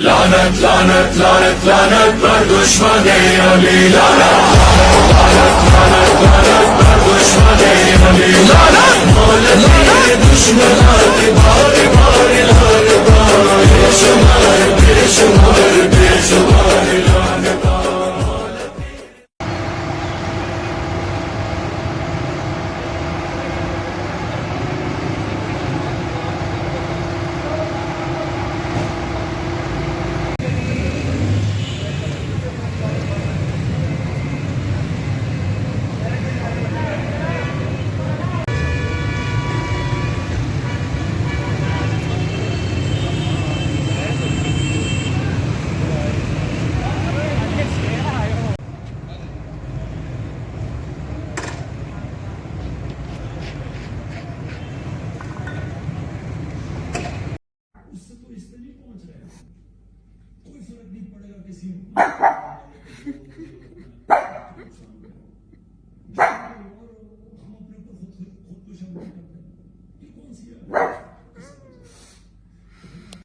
Lanet lanet lanet lanetler düşman ey Ali. Lanet lanet lanet lanetler düşman ey Ali. Lanet lanet düşmanlar bari bari lanet bari şunlar bir şunlar bir şunlar lanet. उससे तो इस पे नहीं पहुंच रहे हैं कोई फर्क नहीं पड़ेगा किसी